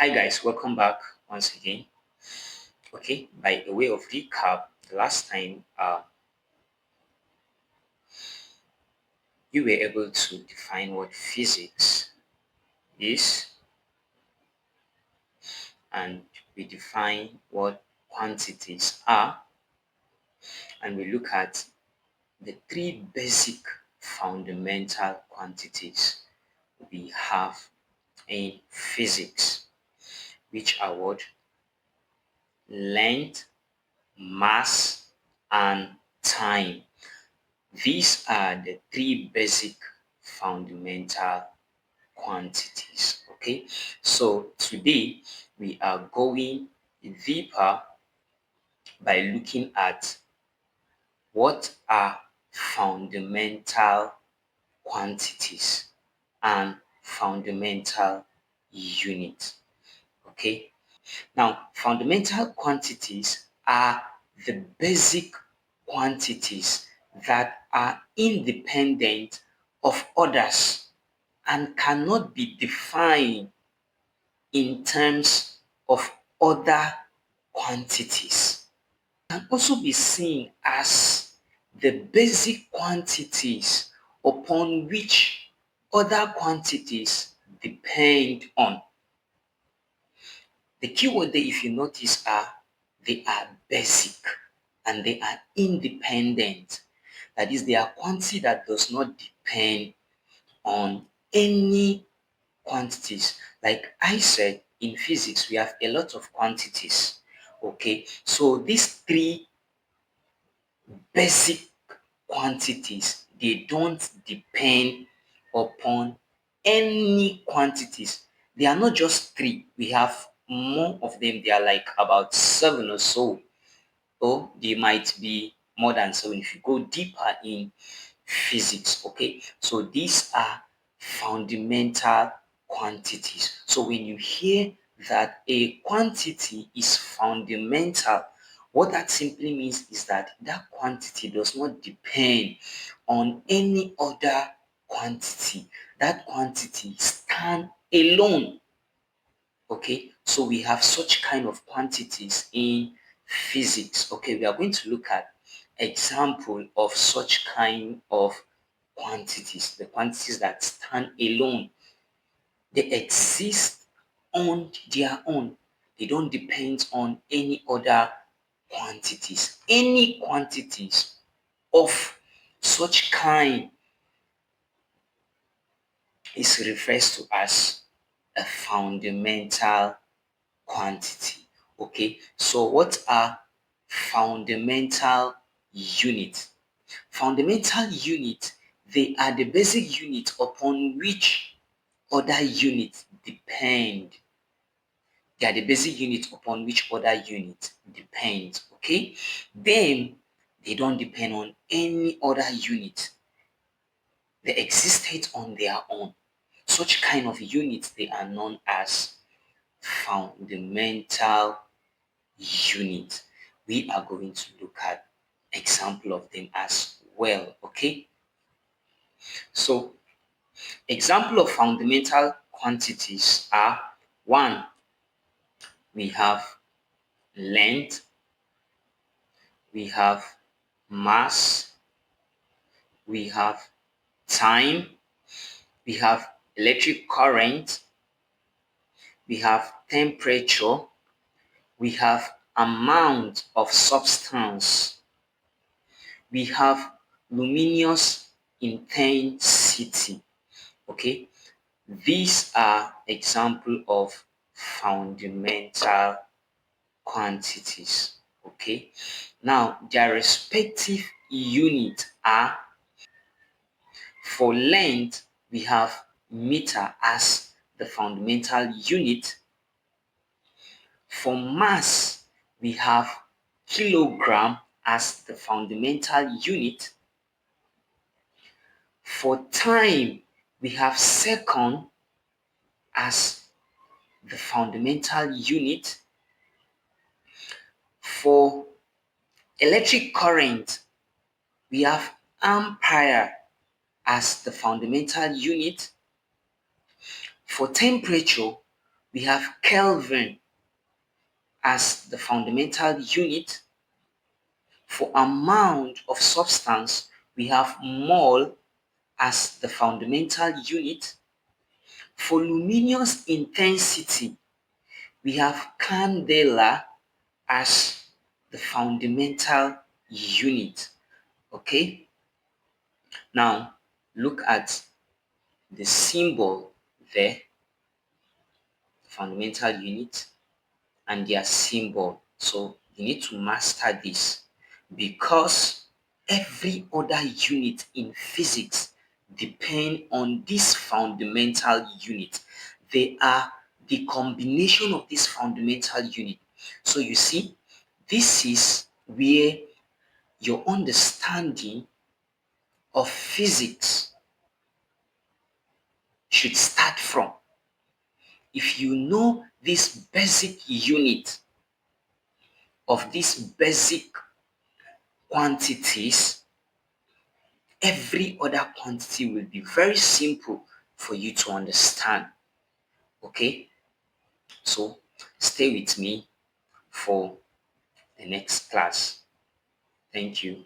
Hi guys, welcome back once again. Okay, by a way of recap, the last time you were able to define what physics is, and we define what quantities are, and we look at the three basic fundamental quantities we have in physics, which are what? Length, mass, and time. These are the three basic fundamental quantities. Okay, so today we are going deeper by looking at what are fundamental quantities and fundamental units. Okay, now fundamental quantities are the basic quantities that are independent of others and cannot be defined in terms of other quantities. Can also be seen as the basic quantities upon which other quantities depend on. The keyword there, if you notice, are they are basic and they are independent. That is, they are quantity that does not depend on any quantities. Like I said, in physics, we have a lot of quantities. Okay, so these three basic quantities, they don't depend upon any quantities. They are not just three. We have more of them. They are like about seven or so, or they might be more than seven if you go deeper in physics. Okay, so these are fundamental quantities. So when you hear that a quantity is fundamental, what that simply means is that that quantity does not depend on any other quantity. That quantity stands alone. Okay, so we have such kind of quantities in physics. Okay, we are going to look at example of such kind of quantities, the quantities that stand alone. They exist on their own. They don't depend on any other quantities. Any quantities of such kind is referred to as a fundamental quantity. Okay, so what are fundamental units? Fundamental units, they are the basic units upon which other units depend. They are the basic units upon which other units depend. Okay, then they don't depend on any other unit. They existed on their own. Such kind of units, they are known as fundamental unit. We are going to look at example of them as well. Okay, so example of fundamental quantities are: one, we have length, we have mass, we have time, we have electric current, we have temperature, we have amount of substance, we have luminous intensity. Okay, these are example of fundamental quantities. Okay, now their respective units are: for length we have meter as the fundamental unit. For mass we have kilogram as the fundamental unit. For time we have second as the fundamental unit. For electric current we have ampere as the fundamental unit. For temperature we have Kelvin as the fundamental unit. For amount of substance, we have mole as the fundamental unit. For luminous intensity, we have candela as the fundamental unit. Okay, now look at the symbol there, fundamental unit, and their symbol. So you need to master this because every other unit in physics depend on this fundamental unit. They are the combination of this fundamental unit. So you see, this is where your understanding of physics should start from. If you know this basic unit of these basic quantities, every other quantity will be very simple for you to understand. Okay, so stay with me for the next class. Thank you.